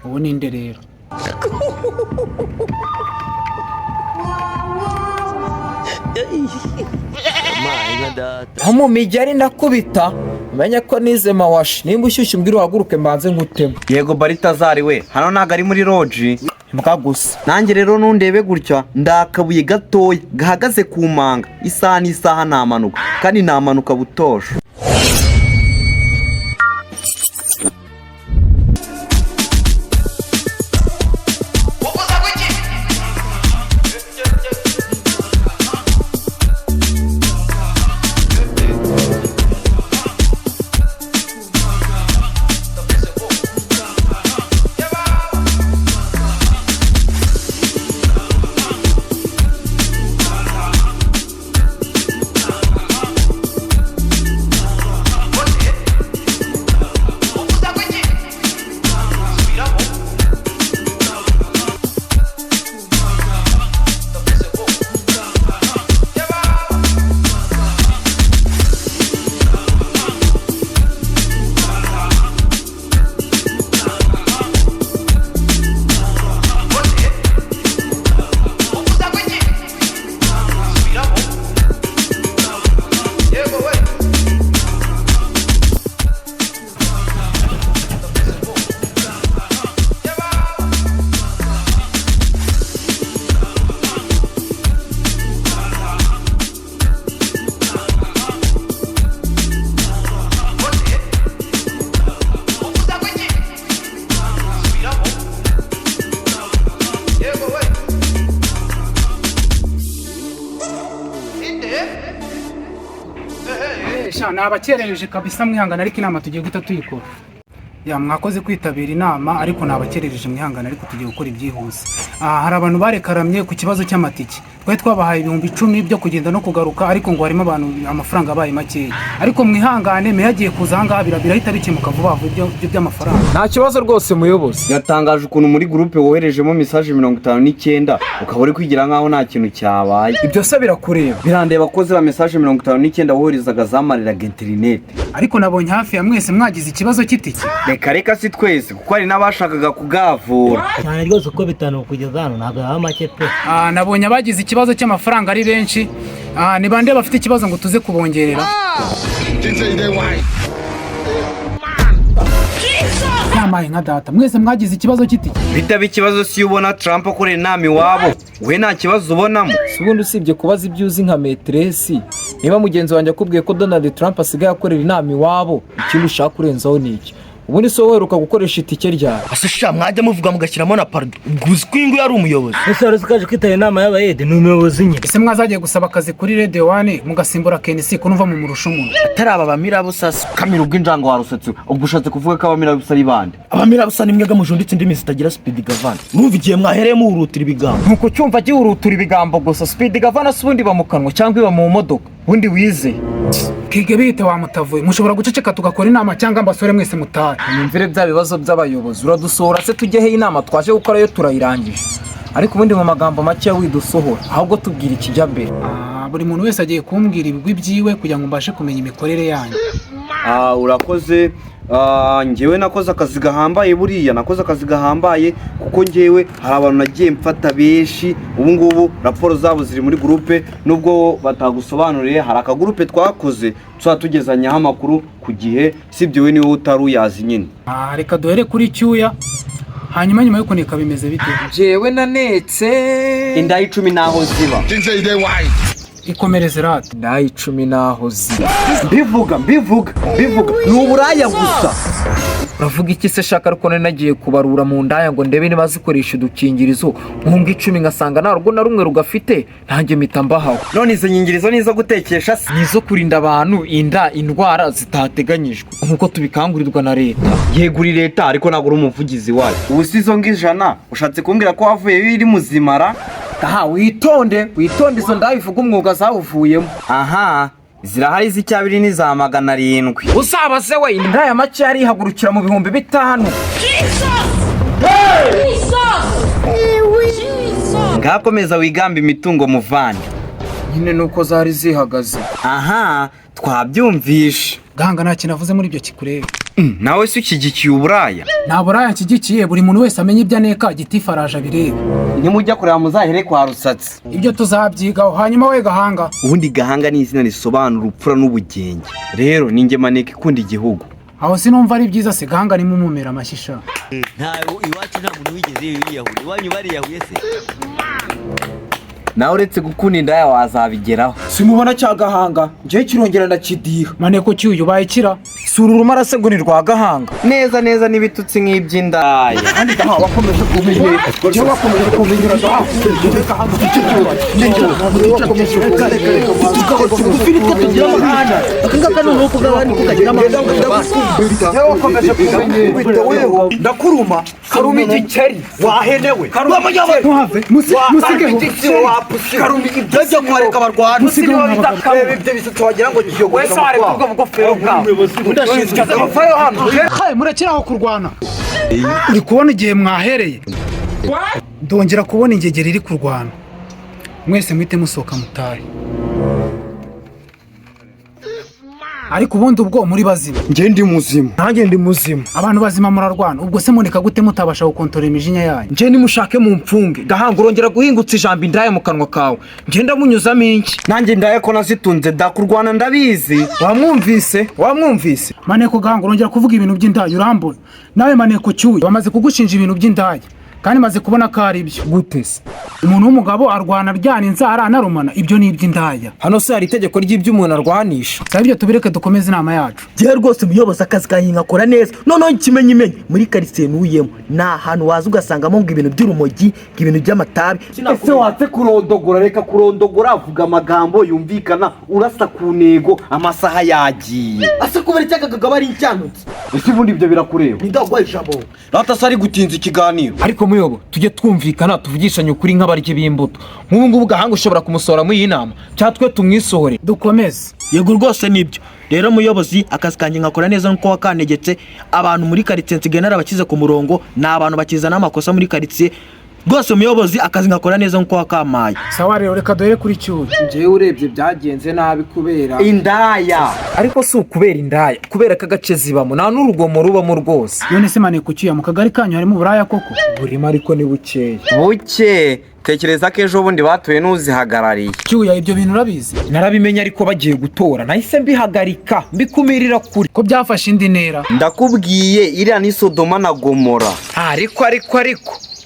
ubu ninde rero? mu mijyari nakubita menya ko nize mawashi nimba ushyushye umbwira uhaguruke mbanze nkutema. Yego Baritazari we, hano ntago ari muri loji mbwa gusa. Nanjye rero nundebe gutya ndakabuye gatoya gahagaze ku manga, isaha n'isaha namanuka kandi namanuka butosho. Nabakerereje kabisa mwihangana ariko inama tugiye guta tuyikora. Ya mwakoze kwitabira inama ariko nabakerereje mwihangana ariko tugiye gukora ibyihuse. Hari abantu barekaramye ku kibazo cy'amatike. Twe twabahaye 10,000 byo kugenda no kugaruka ariko ngo harimo abantu amafaranga abaye make. Ariko mwihangane meyagiye kuza hanga birahita bikemuka vuba ibyo by'amafaranga. Nta kibazo rwose muyobozi. Yatangaje ukuntu muri groupe woherejemo message 59 ukabore kwigira nkaho nta kintu cyabaye. Ibyo se birakureba. Birandeba ko zira message 59 woherezaga zamariraga internet. Ariko nabonye hafi ya mwese mwagize ikibazo cy'itike. Reka si twese kuko ari nabashakaga kugavura. Cyane rwose uko bitanu kugeza hano ntabwo haba make pe. Nabonye abagize ikibazo cy'amafaranga ari benshi. Ni bande bafite ikibazo ngo tuze kubongerera. Yamaye nka data mwese mwagize ikibazo cy'itike. Bitaba ikibazo si ubona Trump akorera inama iwabo. We nta kibazo ubonamo. Ubundi usibye kubaza ibyo uzi nka metresi. Niba mugenzi wanjye akubwiye ko Donald Trump asigaye akorera inama iwabo, ikintu ushaka kurenzaho niki? Ubundi so weruka gukoresha itike ryawe. Asasha mwajya muvuga mugashyiramo na pardon. Nguzi kwingu yari umuyobozi. Ese arasukaje kwitaba inama y'abayede ni umuyobozi nye. Ese mwazagiye gusaba akazi kuri Radio 1 mugasimbura Kenisi ko numva mu murusho umuntu. Atari abamira busasa kamira ubw'injango warusetse. Ubwo ushatse kuvuga ko abamira busa ari bande. Abamira busa ni mwega mujunditse indimi zitagira speed gavan. Numva igiye mwahereye mu urutira ibigambo. Nkuko cyumva gihurutura ibigambo gusa speed gavan subundi bamukanwa cyangwa iba mu modoka. Bundi wize. Kige bite wa mutavuye mushobora guceceka tugakora inama cyangwa mbasore mwese mutari. Nyumvire bya bibazo by'abayobozi uradusohora se tujye he inama twaje gukora yo turayirangije. Ariko ubundi mu magambo make widusohora ahubwo tubwira ikijya mbere. Buri muntu wese agiye kumbwira ibigwi byiwe kugira ngo mbashe kumenya imikorere yanyu. Urakoze. Ngewe nakoze akazi gahambaye buriya nakoze akazi gahambaye kuko ngewe hari abantu nagiye mfata benshi ubu ngubu raporo zabo ziri muri groupe nubwo batagusobanuriye hari akagroupe twakoze tuzatugezanyaho amakuru ku gihe sibyo we niwe utaruyazi nyine. Reka duhere kuri cyuya hanyuma nyuma yo kuneka bimeze bite? Jewe nanetse inda 10 naho ziba. Ikomereze rate. Inda 10 naho ziba. Bivuga n'uburaya gusa. Uravuga iki se shaka ariko nagiye kubarura mu ndaya ngo ndebe niba zikoresha udukingirizo nkunga 10 ngasanga nta rugo na rumwe rugafite ntange mpita mbahaho. None izo nyingirizo nizo gutekesha se nizo kurinda abantu inda indwara zitateganyijwe nkuko tubikangurirwa na leta. Yeguri leta ariko nagura umuvugizi wayo. Ubu sizo ngijana ushatse kumbwira ko wavuye biri muzimara. Witonde izo ndabivuga umwuga zawuvuyemo. Zirahari z'icyabiri n'iza 700. Uzabaze we inda ya make yari ihagurukira mu 5,000. Ngakomeza wigamba imitungo muvandi. Nyine nuko zari zihagaze. Twabyumvishe. Gahanga nta kintu avuze muri ibyo kikureba. nawe se ushyigikiye uburaya? nta buraya nshyigikiye, buri muntu wese amenye ibyo aneka gitifu araje abirebe. nimujya kureba muzahere kwa Rusatsi. ibyo tuzabyigaho. hanyuma we Gahanga, ubundi Gahanga ni izina risobanura ubupfura n'ubugenge. rero ninjye maneko ikunda igihugu. aho sinumva ari byiza se. Gahanga ni mumumera amashisha. ntawe iwacu nta muntu wigeze yiyahura. iwanyu bariyahuye se? nawe uretse gukunda indaya wazabigeraho. simubona cya Gahanga njyewe kirongera ndakidiha. Maneko cyuyu bayikira. sura urumara se ngo ni rwa Gahanga. neza neza n'ibitutsi nk'iby'indaya. kandi Gahanga wakomeje kumenyera. njyewe wakomeje kumenyera Gahanga. tugira amahane akangaka noneho kugabanya kukagira amahane. njyewe wakomeje kumenyera. ndakuruma karuma igikeri wahenewe. karuma igikeri Muhave musigeho. karuma igikeri byo kwareka abarwana. Musigeho reba ibyo bisatsi wagira ngo kiyogo. wese areka ubwo bugofero bwawe. udashinzwe amafayo hano. Haye murekeraho kurwana. uri kubona igihe mwahereye? ndongera kubona ingegeri iri kurwana. mwese mwite musohoka mutahe. ariko ubundi ubwo muri bazima. njye ndi muzima. nanjye ndi muzima. abantu bazima murarwana. ubwo se munika gute mutabasha gukontorora imijinya yanyu? njye nimushake mu mfunge. Gahanga urongera guhingutsa ijambo indaya mu kanwa kawe. njye ndamunyuzamo iki? nanjye indaya ko nazitunze kurwana ndabizi. wamwumvise. Maneko Gahanga urongera kuvuga ibintu by'indaya urambona. nawe Maneko cyuye bamaze kugushinja ibintu by'indaya kandi maze kubona ko ari byo. gute se? umuntu w'umugabo arwana aryana inzara anarumana. ibyo ni iby'indaya. hano se hari itegeko ry'iby'umuntu arwanisha. saba ibyo tubireke dukomeze inama yacu. Gihe rwose umuyobozi akazi kanjye ngakora neza. noneho kimenyimenyi muri karitsiye nuyemo ni ahantu waza ugasangamo ngo ibintu by'urumogi, ngo ibintu by'amatabi. ese watse kurondogora? reka kurondogora, avuga amagambo yumvikana, urasa ku ntego. amasaha yagiye. ase kubera icyagaga bari icyanutse. ese ubundi ibyo birakureba? ndagwaye ijambo. rata se ari gutinza ikiganiro. ariko muyobo tujye twumvikana tuvugishanye ukuri nk'abaryi b'imbuto. nk'ubu ngubu Gahanga ushobora kumusohora muri iyi nama cyangwa twe tumwisohore. dukomeze. yego rwose nibyo. rero muyobozi akazi kanjye ngakora neza nkuko wakantegetse. abantu muri karitsiye nsigaye narabakize ku murongo. ni abantu bakizana amakosa muri karitsiye. rwose muyobozi akazi ngakora neza nkuko wakamaye. sawa rero reka duhere kuri cyuye. njyewe urebye byagenze nabi kubera indaya. ariko si ukubera indaya, kubera ko agace zibamo nta n'urugomo rubamo rwose. none se Maneko cyuye mu kagari kanyu harimo uburaya koko? burimo ariko ni bukeya. buke. tekereza ko ejo bundi batuye n'uzihagarariye. cyuye ibyo bintu urabizi? narabimenye ariko bagiye gutora nahise mbihagarika mbikumirira kure. ko byafashe indi ntera. ndakubwiye iriya ni Sodoma na Gomora. ariko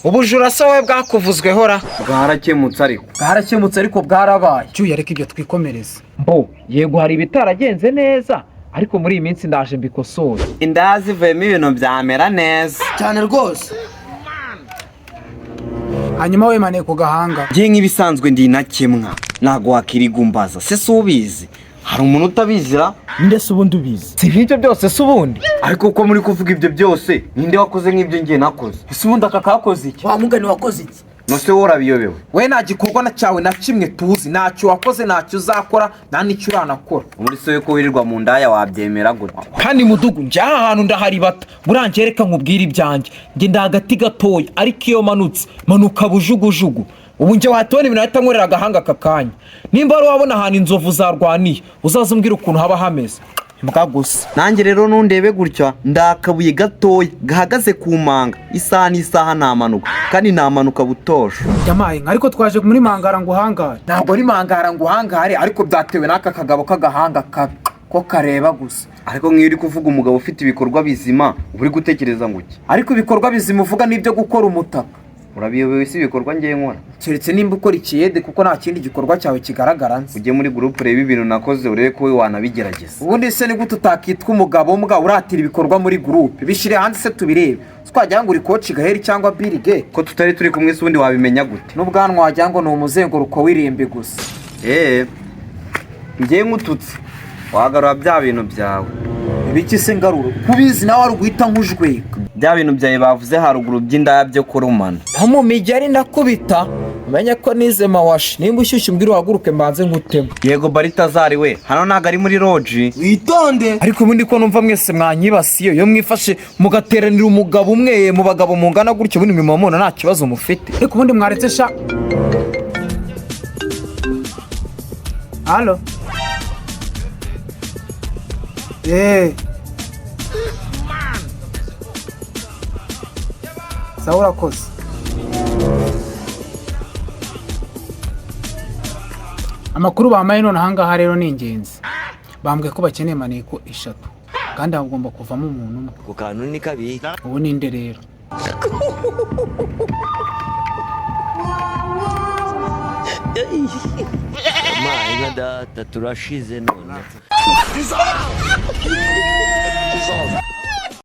ubujura se wowe bwakuvuzweho ra? bwarakemutse ariko. bwarakemutse ariko bwarabaye. cyuye ariko ibyo twikomereze. yego hari ibitaragenze neza ariko muri iyi minsi ndaje mbikosora. indaya zivuyemo ibintu byamera neza cyane rwose. hanyuma we Maneko Gahanga, ngiye nk'ibisanzwe ndi inakemwa, ntabwo wakirigumbaza. se si ubizi? hari umuntu utabizira? ndetse ubundi ubizi. si nk'ibyo byose se ubundi? ariko uko muri kuvuga ibyo byose ninde wakoze nk'ibyo ngiye nakoze? ese ubundi aka kakoze iki? wa mugani wakoze iki? nose wowe urabiyobewe. we nta gikorwa cyawe na kimwe tuzi. ntacyo wakoze, ntacyo uzakora, nta n'icyo uranakora. muri se ko wirirwa mu ndaya wabyemera gute? kandi mudugu njye aha hantu ndaharibata. burangiye reka nkubwire ibyanjye. njye ndi hagati gatoya ariko iyo manutse manuka bujugujugu. ubu njye watubona ibintu ahita nkorera Agahanga aka kanya. nimba wari wabona ahantu inzovu zarwaniye uzaze umbwire ukuntu haba hameze. imbwa gusa. nanjye rero nundebe gutya ndakabuye gatoya gahagaze ku manga. isaha n'isaha namanuka kandi namanuka butosho. jamaye ariko twaje muri mangara ngo uhangare. ntabwo ari mangara ngo uhangare ariko byatewe n'aka kagabo k'Agahanga ko kareba gusa. ariko nk'iyo uri kuvuga umugabo ufite ibikorwa bizima uba uri gutekereza ngo iki? ariko ibikorwa bizima uvuga n'ibyo gukora umutaka. urabiyobewe si ibikorwa ngiye nkora? keretse nimba ukora ikiyede kuko nta kindi gikorwa cyawe kigaragara nzi. ujye muri gurupe urebe ibintu nakoze urebe ko we wanabigerageza. ubundi se ni gute utakitwa umugabo mbwa uratira ibikorwa muri gurupe? bishyire hanze se tubirebe. twagira ngo uri koci Gaheri cyangwa Birige ko tutari turi kumwe se ubundi wabimenya gute? n'ubwanwa wagira ngo ni umuzenguruko w'irimbi gusa. ngiye nkututse wagarura bya bintu byawe. ibiki se ngaruro kubizi nawe ari uguhita nk'ujwega. bya bintu byawe bavuze haruguru by'indaya byo kurumana. nko mu migeri ndakubita umenye ko nize mawashi. nimba ushyushye umbwira uhaguruke mbanze nkutema. yego Baritazari we hano ntabwo ari muri loji. witonde. ariko ubundi ko numva mwese mwanyibasiye iyo mwifashe mugateranira umugabo umwe mu bagabo mungana gutyo ubundi mwimamona nta kibazo mufite. ariko ubundi mwaretse sha. halo. sawa urakoze. Amakuru bamaye none ahangaha rero ni ingenzi. Bambwiye ko bakeneye maneko 3 kandi hagomba kuvamo umuntu umwe. ku kantu ni kabiri. Ubu ninde rero? Amaye nka data turashize none.